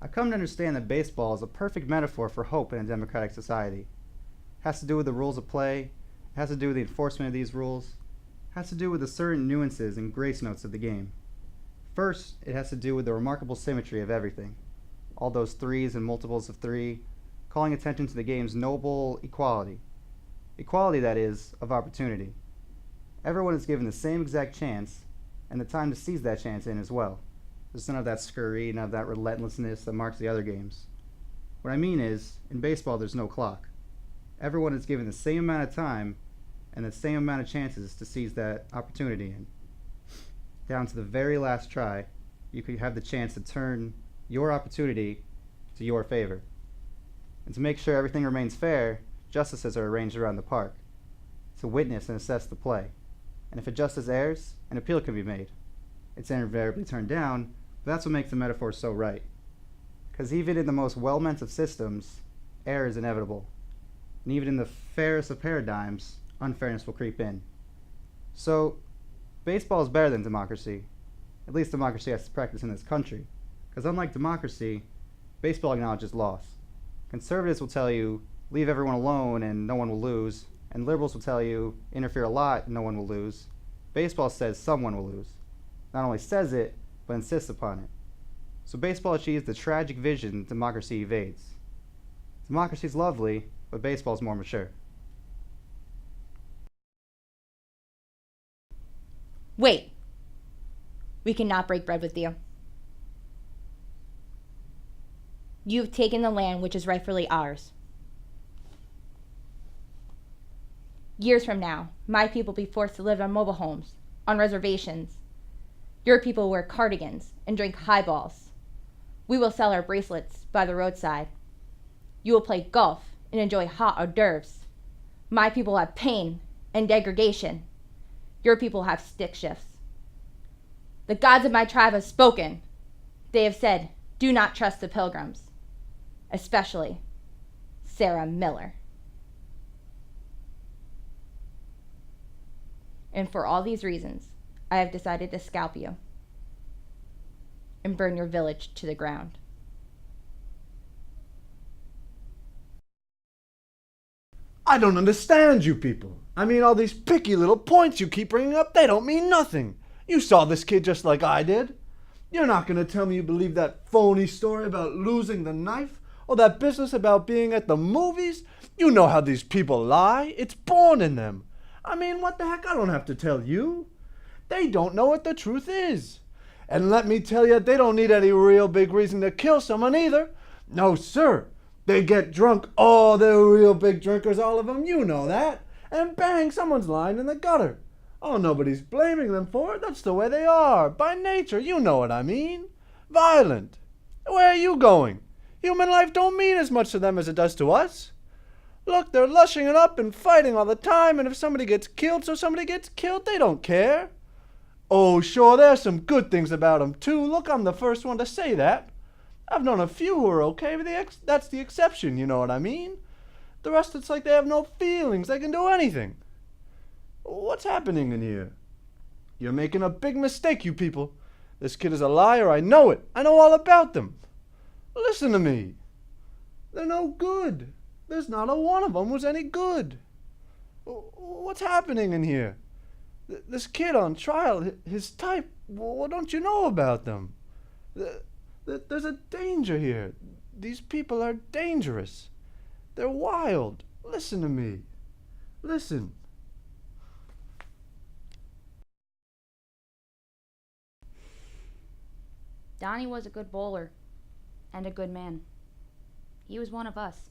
I've come to understand that baseball is a perfect metaphor for hope in a democratic society. It has to do with the rules of play, it has to do with the enforcement of these rules, it has to do with the certain nuances and grace notes of the game. First, it has to do with the remarkable symmetry of everything. All those threes and multiples of three, calling attention to the game's noble equality. Equality, that is, of opportunity. Everyone is given the same exact chance, and the time to seize that chance in as well. There's none of that scurry, none of that relentlessness that marks the other games. What I mean is, in baseball there's no clock. Everyone is given the same amount of time and the same amount of chances to seize that opportunity in. Down to the very last try, you could have the chance to turn your opportunity to your favor. And to make sure everything remains fair, justices are arranged around the park to witness and assess the play. And if a justice errs, an appeal can be made. It's invariably turned down, but that's what makes the metaphor so right. Because even in the most well-meant of systems, error is inevitable. And even in the fairest of paradigms, unfairness will creep in. So, baseball is better than democracy. At least democracy has to practice in this country. Because unlike democracy, baseball acknowledges loss. Conservatives will tell you, leave everyone alone and no one will lose. And liberals will tell you, interfere a lot and no one will lose. Baseball says someone will lose. Not only says it, but insists upon it. So baseball achieves the tragic vision democracy evades. Democracy's lovely, but baseball's more mature. Wait. We cannot break bread with you. You have taken the land which is rightfully ours. Years from now, my people will be forced to live on mobile homes, on reservations. Your people wear cardigans and drink highballs. We will sell our bracelets by the roadside. You will play golf and enjoy hot hors d'oeuvres. My people have pain and degradation. Your people have stick shifts. The gods of my tribe have spoken. They have said, do not trust the pilgrims, especially Sarah Miller. And for all these reasons, I have decided to scalp you and burn your village to the ground. I don't understand you people. I mean, all these picky little points you keep bringing up, they don't mean nothing. You saw this kid just like I did. You're not going to tell me you believe that phony story about losing the knife? Or that business about being at the movies? You know how these people lie. It's born in them. I mean, what the heck? I don't have to tell you. They don't know what the truth is. And let me tell you, they don't need any real big reason to kill someone either. No, sir. They get drunk. Oh, they're real big drinkers, all of them. You know that. And bang, someone's lying in the gutter. Oh, nobody's blaming them for it. That's the way they are. By nature, you know what I mean. Violent. Where are you going? Human life don't mean as much to them as it does to us. Look, they're lushing it up and fighting all the time, and if somebody gets killed, so somebody gets killed, they don't care. Oh, sure, there's some good things about them, too. Look, I'm the first one to say that. I've known a few who are okay, but that's the exception, you know what I mean? The rest, it's like they have no feelings. They can do anything. What's happening in here? You're making a big mistake, you people. This kid is a liar. I know it. I know all about them. Listen to me. They're no good. There's not a one of them who's any good. What's happening in here? This kid on trial, his type, what don't you know about them? There's a danger here. These people are dangerous. They're wild. Listen to me. Listen. Donnie was a good bowler and a good man. He was one of us.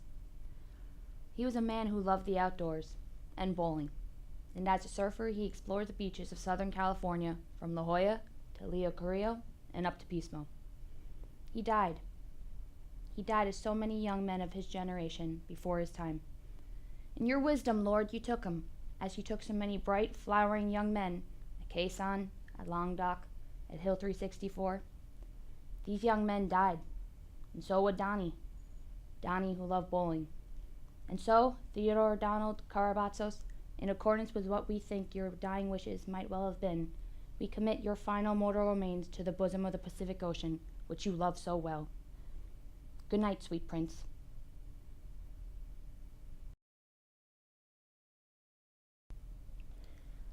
He was a man who loved the outdoors and bowling. And as a surfer, he explored the beaches of Southern California from La Jolla to Leo Carrillo and up to Pismo. He died. He died as so many young men of his generation before his time. In your wisdom, Lord, you took him, as you took so many bright, flowering young men at Quezon, at Languedoc, at Hill 364. These young men died, and so would Donnie who loved bowling. And so, Theodore Donald Carabatzos, in accordance with what we think your dying wishes might well have been, we commit your final mortal remains to the bosom of the Pacific Ocean, which you love so well. Good night, sweet prince.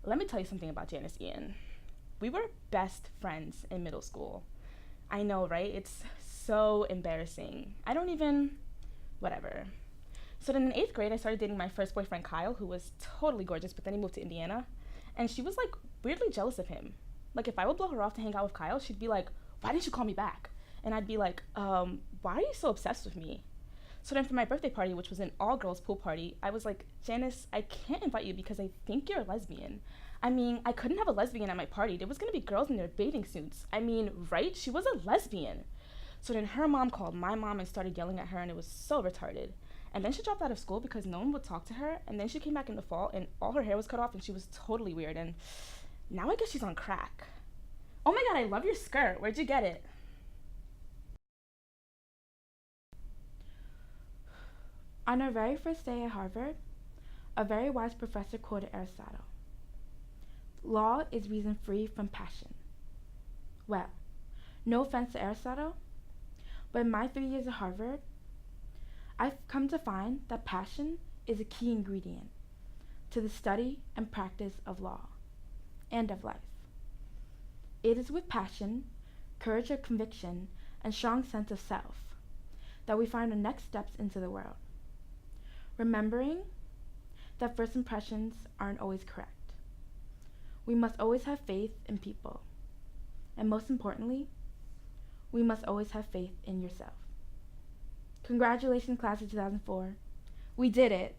Let me tell you something about Janice Ian. We were best friends in middle school. I know, right? It's so embarrassing. Whatever. So then in 8th grade, I started dating my first boyfriend, Kyle, who was totally gorgeous, but then he moved to Indiana. And she was like weirdly jealous of him. Like if I would blow her off to hang out with Kyle, she'd be like, why didn't you call me back? And I'd be like, why are you so obsessed with me? So then for my birthday party, which was an all-girls pool party, I was like, Janice, I can't invite you because I think you're a lesbian. I mean, I couldn't have a lesbian at my party. There was going to be girls in their bathing suits. I mean, right? She was a lesbian. So then her mom called my mom and started yelling at her, and it was so retarded. And then she dropped out of school because no one would talk to her, and then she came back in the fall, and all her hair was cut off, and she was totally weird, and now I guess she's on crack. Oh my god, I love your skirt. Where'd you get it? On our very first day at Harvard, a very wise professor quoted Aristotle. Law is reason free from passion. Well, no offense to Aristotle, but in my 3 years at Harvard, I've come to find that passion is a key ingredient to the study and practice of law and of life. It is with passion, courage of conviction, and strong sense of self that we find our next steps into the world. Remembering that first impressions aren't always correct. We must always have faith in people. And most importantly, we must always have faith in yourself. Congratulations, class of 2004. We did it.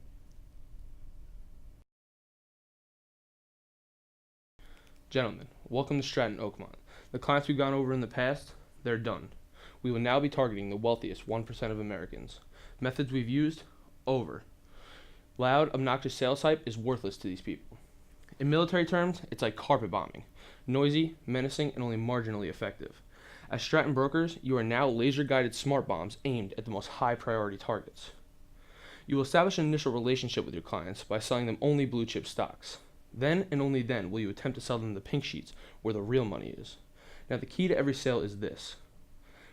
Gentlemen, welcome to Stratton Oakmont. The clients we've gone over in the past, they're done. We will now be targeting the wealthiest 1% of Americans. Methods we've used, over. Loud, obnoxious sales hype is worthless to these people. In military terms, it's like carpet bombing. Noisy, menacing, and only marginally effective. As Stratton brokers, you are now laser-guided smart bombs aimed at the most high-priority targets. You will establish an initial relationship with your clients by selling them only blue-chip stocks. Then and only then will you attempt to sell them the pink sheets where the real money is. Now the key to every sale is this.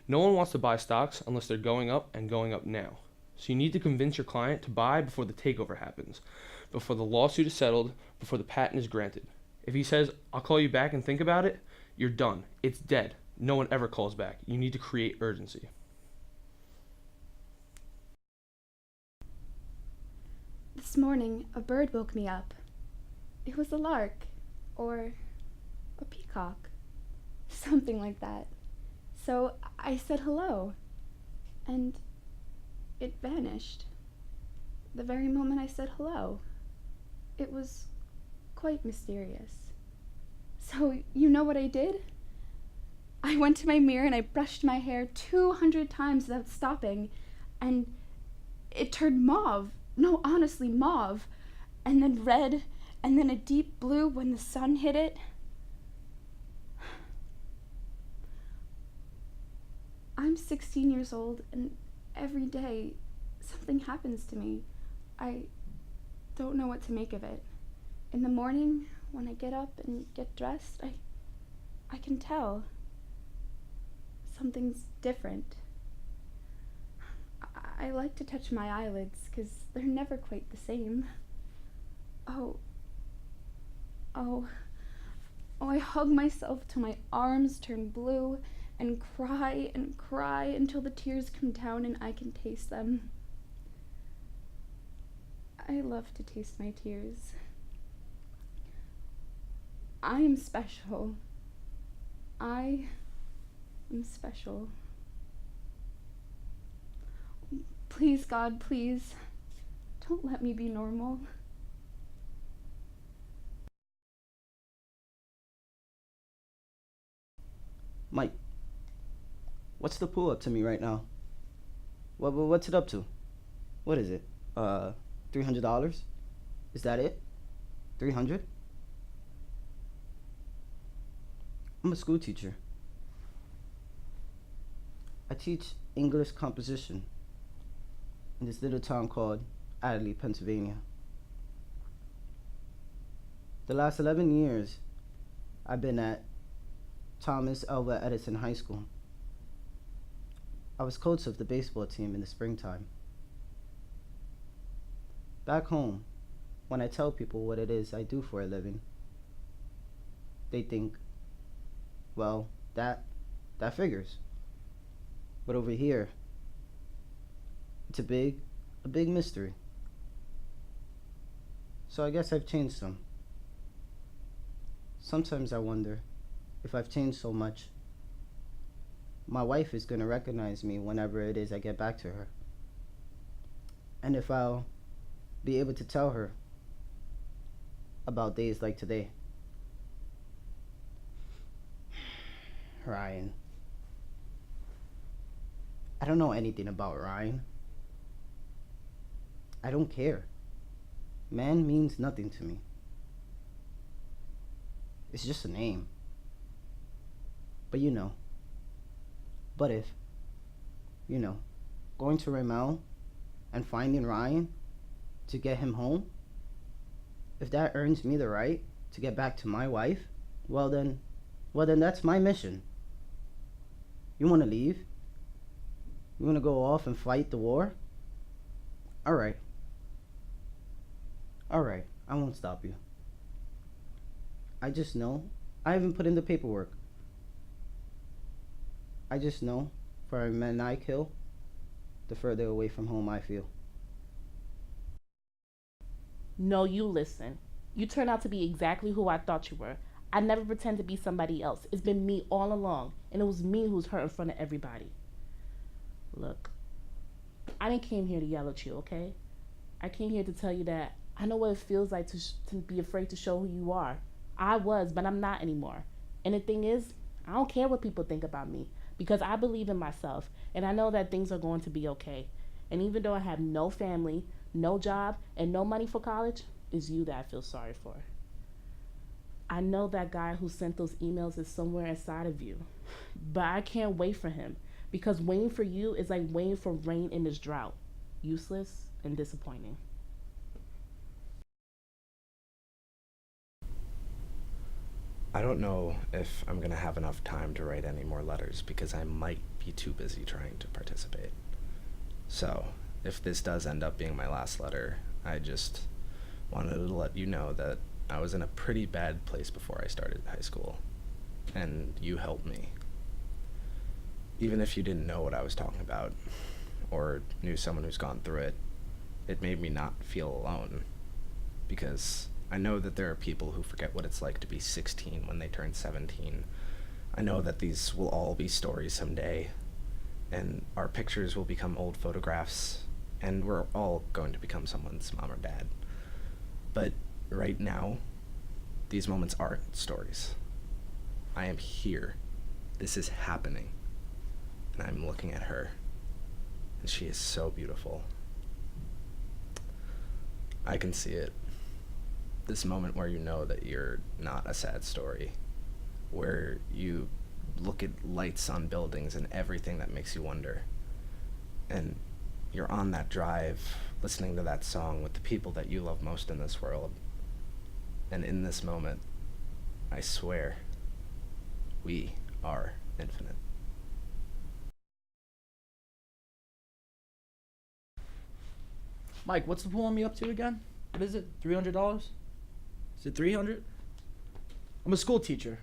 No one wants to buy stocks unless they're going up and going up now. So you need to convince your client to buy before the takeover happens, before the lawsuit is settled, before the patent is granted. If he says, I'll call you back and think about it, you're done. It's dead. No one ever calls back. You need to create urgency. This morning, a bird woke me up. It was a lark, or a peacock, something like that. So I said hello, and it vanished. The very moment I said hello. It was quite mysterious. So you know what I did? I went to my mirror and I brushed my hair 200 times without stopping, and it turned mauve. No, honestly, mauve. And then red, and then a deep blue when the sun hit it. I'm 16 years old, and every day something happens to me. I don't know what to make of it. In the morning, when I get up and get dressed, I can tell something's different. I like to touch my eyelids because they're never quite the same. I hug myself till my arms turn blue and cry until the tears come down and I can taste them. I love to taste my tears. I am special. I am special. Please, God, please, don't let me be normal. Mike, what's the pool up to me right now? What's it up to? What is it? $300? Is that it? 300? I'm a school teacher. I teach English composition in this little town called Adelaide, Pennsylvania. The last 11 years, I've been at Thomas Alva Edison High School. I was coach of the baseball team in the springtime. Back home, when I tell people what it is I do for a living, they think, well, that figures. But over here, it's a big mystery. So I guess I've changed some. Sometimes I wonder if I've changed so much, my wife is gonna recognize me whenever it is I get back to her. And if I'll be able to tell her about days like today. Ryan. I don't know anything about Ryan. I don't care. Man means nothing to me. It's just a name. But what if, going to Ramel and finding Ryan to get him home, if that earns me the right to get back to my wife, well then that's my mission. You want to leave? You want to go off and fight the war? All right, I won't stop you. I just know I haven't put in the paperwork. I just know for every man I kill, the further away from home I feel. No, you listen. You turn out to be exactly who I thought you were. I never pretend to be somebody else. It's been me all along, and it was me who's hurt in front of everybody. Look, I didn't came here to yell at you, okay? I came here to tell you that I know what it feels like to be afraid to show who you are. I was, but I'm not anymore. And the thing is, I don't care what people think about me because I believe in myself, and I know that things are going to be okay. And even though I have no family, no job, and no money for college, it's you that I feel sorry for. I know that guy who sent those emails is somewhere inside of you, but I can't wait for him because waiting for you is like waiting for rain in this drought. Useless and disappointing. I don't know if I'm going to have enough time to write any more letters because I might be too busy trying to participate. So, if this does end up being my last letter, I just wanted to let you know that I was in a pretty bad place before I started high school, and you helped me. Even if you didn't know what I was talking about, or knew someone who's gone through it, it made me not feel alone, because I know that there are people who forget what it's like to be 16 when they turn 17. I know that these will all be stories someday, and our pictures will become old photographs, and we're all going to become someone's mom or dad. But right now, these moments aren't stories. I am here. This is happening. And I'm looking at her, and she is so beautiful. I can see it. This moment where you know that you're not a sad story, where you look at lights on buildings and everything that makes you wonder, and you're on that drive listening to that song with the people that you love most in this world. And in this moment, I swear, we are infinite. Mike, what's the pulling me up to again? What is it, $300? Is it 300? I'm a school teacher.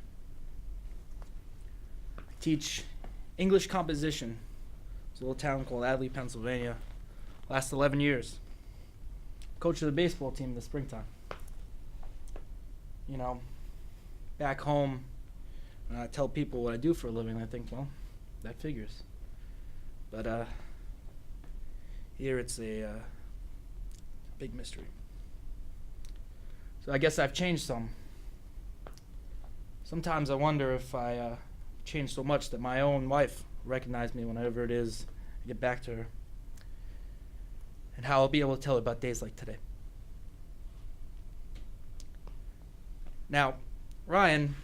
I teach English composition. It's a little town called Adley, Pennsylvania. Last 11 years. Coach of the baseball team in the springtime. Back home, when I tell people what I do for a living, I think, well, that figures. But here it's a big mystery. So I guess I've changed some. Sometimes I wonder if I changed so much that my own wife recognized me whenever it is I get back to her. And how I'll be able to tell her about days like today. Now, Ryan,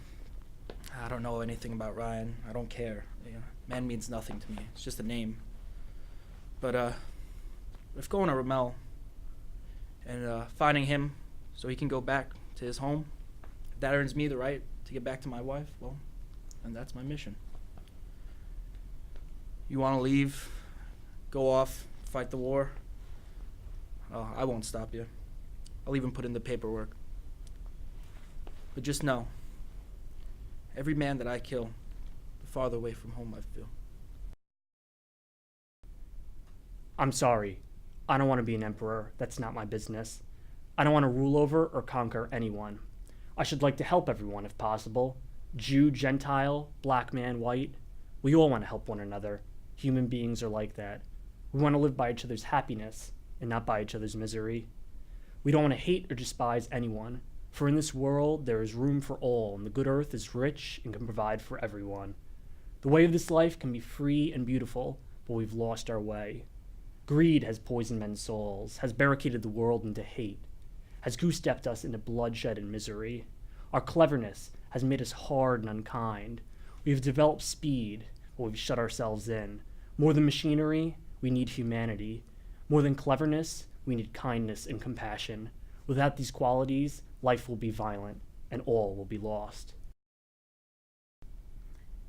I don't know anything about Ryan. I don't care. Man means nothing to me. It's just a name. But if going to Ramel and finding him so he can go back to his home, if that earns me the right to get back to my wife, well, then that's my mission. You want to leave, go off, fight the war? Oh, I won't stop you. I'll even put in the paperwork. But just know, every man that I kill, the farther away from home I feel. I'm sorry. I don't want to be an emperor. That's not my business. I don't want to rule over or conquer anyone. I should like to help everyone if possible. Jew, Gentile, black man, white. We all want to help one another. Human beings are like that. We want to live by each other's happiness and not by each other's misery. We don't want to hate or despise anyone, for in this world there is room for all, and the good earth is rich and can provide for everyone. The way of this life can be free and beautiful, but we've lost our way. Greed has poisoned men's souls, has barricaded the world into hate, has goose-stepped us into bloodshed and misery. Our cleverness has made us hard and unkind. We have developed speed, but we've shut ourselves in. More than machinery, we need humanity. More than cleverness, we need kindness and compassion. Without these qualities, life will be violent, and all will be lost.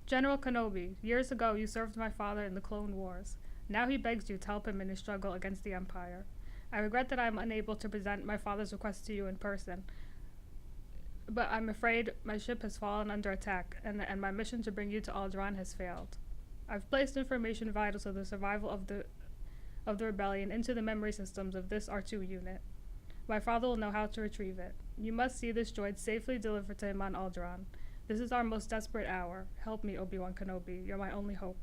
General Kenobi, years ago you served my father in the Clone Wars. Now he begs you to help him in his struggle against the Empire. I regret that I am unable to present my father's request to you in person, but I'm afraid my ship has fallen under attack, and my mission to bring you to Alderaan has failed. I've placed information vital to the survival of the rebellion into the memory systems of this R2 unit. My father will know how to retrieve it. You must see this droid safely delivered to him on Alderaan. This is our most desperate hour. Help me, Obi-Wan Kenobi. You're my only hope.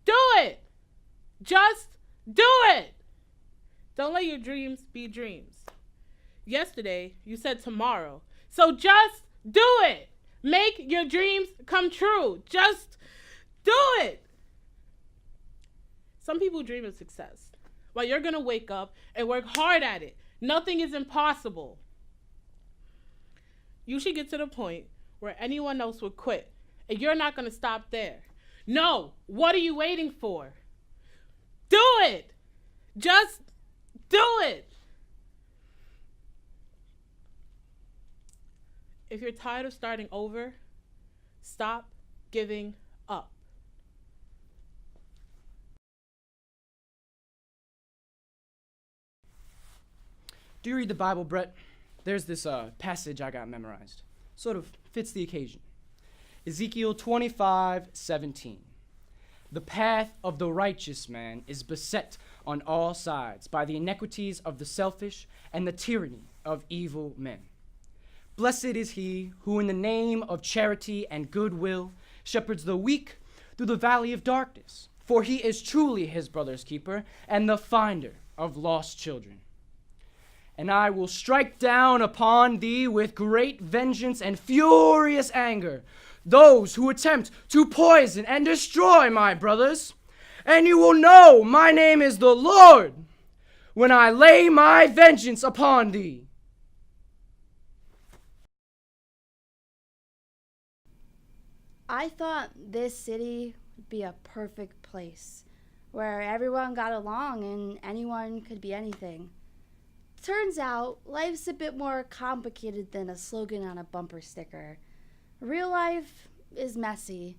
Do it! Just do it! Don't let your dreams be dreams. Yesterday, you said tomorrow. So just do it! Make your dreams come true. Just do it! Some people dream of success, while you're gonna wake up and work hard at it. Nothing is impossible. You should get to the point where anyone else would quit, and you're not gonna stop there. No, what are you waiting for? Do it! Just do it! If you're tired of starting over, stop giving up. Do you read the Bible, Brett? There's this passage I got memorized. Sort of fits the occasion. Ezekiel 25:17. The path of the righteous man is beset on all sides by the iniquities of the selfish and the tyranny of evil men. Blessed is he who in the name of charity and goodwill shepherds the weak through the valley of darkness, for he is truly his brother's keeper and the finder of lost children. And I will strike down upon thee with great vengeance and furious anger those who attempt to poison and destroy my brothers. And you will know my name is the Lord when I lay my vengeance upon thee. I thought this city would be a perfect place where everyone got along and anyone could be anything. Turns out, life's a bit more complicated than a slogan on a bumper sticker. Real life is messy.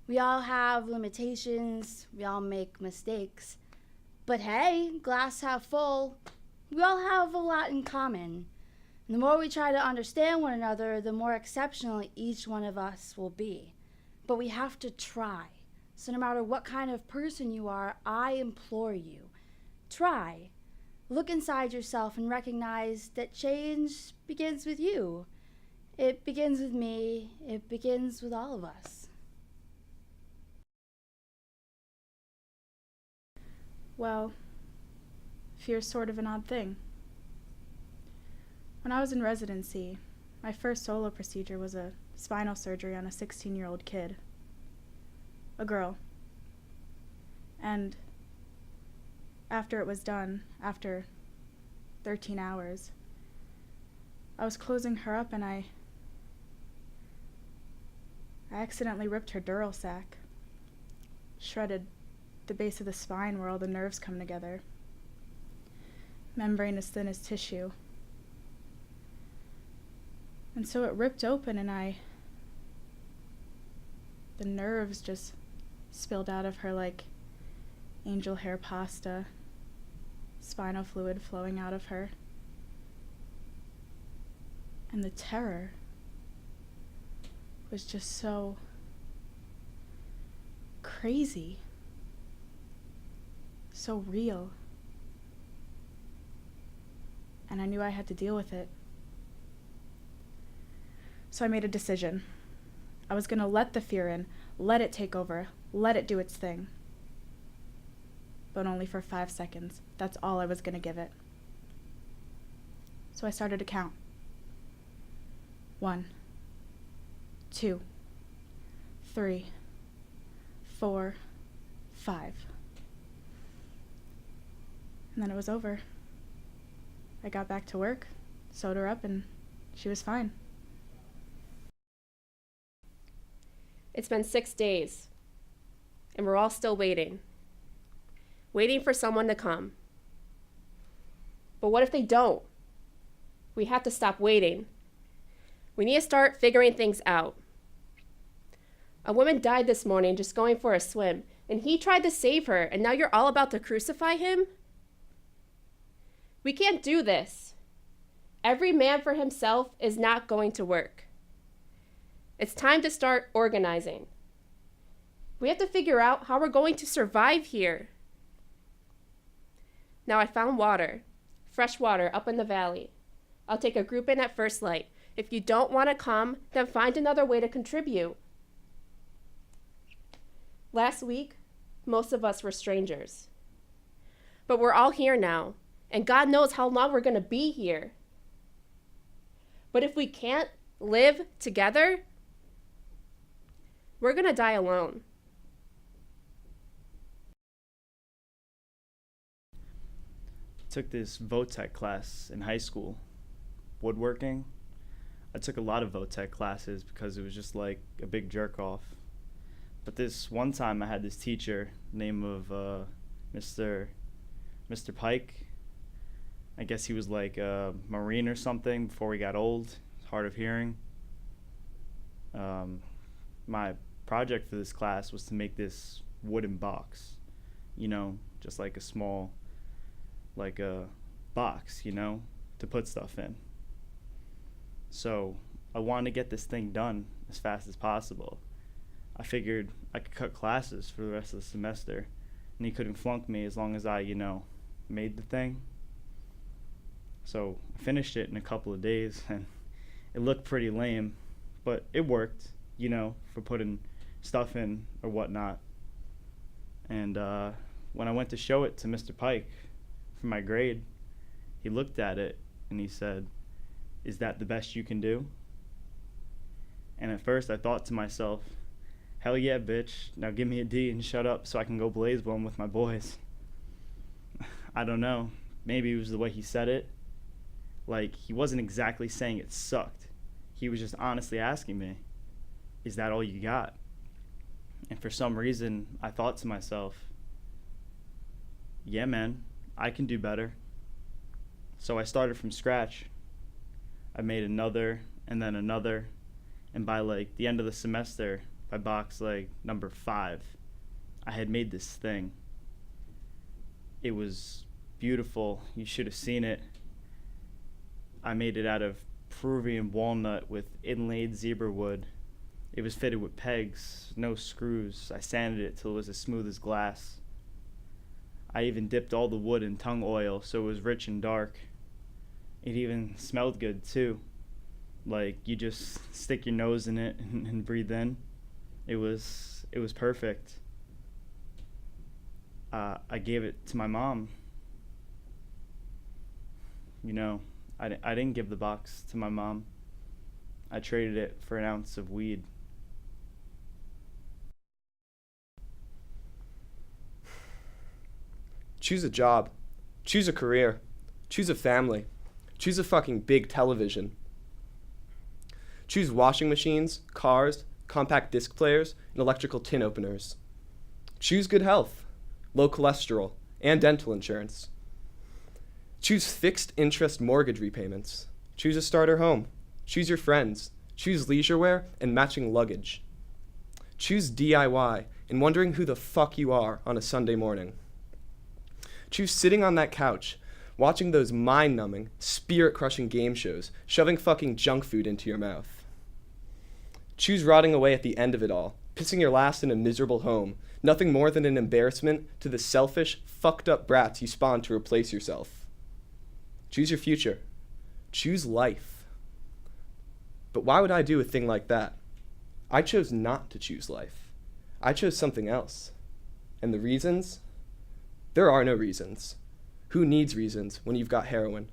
We all have limitations, we all make mistakes. But hey, glass half full, we all have a lot in common. And the more we try to understand one another, the more exceptional each one of us will be. But we have to try. So no matter what kind of person you are, I implore you, try. Look inside yourself and recognize that change begins with you. It begins with me. It begins with all of us. Well, fear's sort of an odd thing. When I was in residency, my first solo procedure was a spinal surgery on a 16-year-old kid. A girl. And after it was done, after 13 hours, I was closing her up and I accidentally ripped her dural sac, shredded the base of the spine where all the nerves come together, membrane as thin as tissue. And so it ripped open and I The nerves just spilled out of her like angel hair pasta, spinal fluid flowing out of her. And the terror was just so crazy, so real. And I knew I had to deal with it. So I made a decision. I was gonna let the fear in, let it take over, let it do its thing. But only for 5 seconds. That's all I was gonna give it. So I started to count. 1, 2, 3, 4, 5. And then it was over. I got back to work, sewed her up, and she was fine. It's been 6 days, and we're all still waiting for someone to come. But what if they don't? We have to stop waiting. We need to start figuring things out. A woman died this morning just going for a swim, and he tried to save her, and now you're all about to crucify him? We can't do this. Every man for himself is not going to work. It's time to start organizing. We have to figure out how we're going to survive here. Now I found water, fresh water up in the valley. I'll take a group in at first light. If you don't want to come, then find another way to contribute. Last week, most of us were strangers. But we're all here now, and God knows how long we're going to be here. But if we can't live together, we're going to die alone. Took this VOTEC class in high school, woodworking. I took a lot of VOTEC classes because it was just like a big jerk off. But this one time I had this teacher, name of Mr. Pike. I guess he was like a Marine or something before he got old, hard of hearing. My project for this class was to make this wooden box, just like a small, like a box, to put stuff in. So I wanted to get this thing done as fast as possible. I figured I could cut classes for the rest of the semester, and he couldn't flunk me as long as I, made the thing. So I finished it in a couple of days, and it looked pretty lame, but it worked, for putting stuff in or whatnot. And when I went to show it to Mr. Pike for my grade, he looked at it and he said, "Is that the best you can do?" And at first I thought to myself, hell yeah, bitch, now give me a D and shut up so I can go blaze one with my boys. I don't know, maybe it was the way he said it. Like, he wasn't exactly saying it sucked. He was just honestly asking me, is that all you got? And for some reason, I thought to myself, yeah, man, I can do better. So I started from scratch. I made another, and then another, and by like the end of the semester, by box like number 5, I had made this thing. It was beautiful. You should have seen it. I made it out of Peruvian walnut with inlaid zebra wood. It was fitted with pegs, no screws. I sanded it till it was as smooth as glass. I even dipped all the wood in tung oil so it was rich and dark. It even smelled good too. Like you just stick your nose in it and breathe in. It was perfect. I gave it to my mom. I didn't give the box to my mom. I traded it for an ounce of weed. Choose a job. Choose a career. Choose a family. Choose a fucking big television. Choose washing machines, cars, compact disc players, and electrical tin openers. Choose good health, low cholesterol, and dental insurance. Choose fixed interest mortgage repayments. Choose a starter home. Choose your friends. Choose leisure wear and matching luggage. Choose DIY and wondering who the fuck you are on a Sunday morning. Choose sitting on that couch, watching those mind-numbing, spirit-crushing game shows, shoving fucking junk food into your mouth. Choose rotting away at the end of it all, pissing your last in a miserable home, nothing more than an embarrassment to the selfish, fucked up brats you spawned to replace yourself. Choose your future. Choose life. But why would I do a thing like that? I chose not to choose life. I chose something else. And the reasons? There are no reasons. Who needs reasons when you've got heroin?